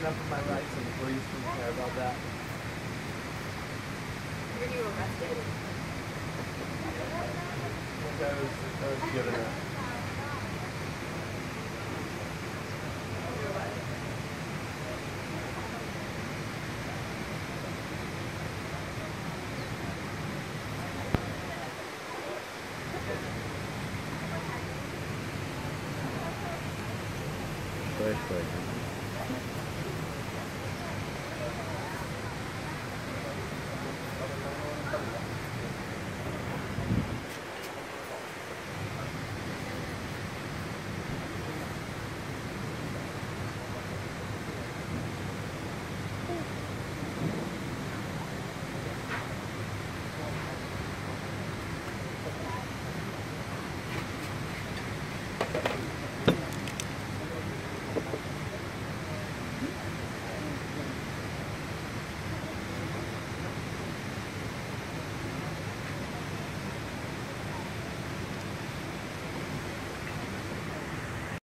standing up for my rights, and the police didn't care about that. Were you arrested? That was good enough. Flashlight.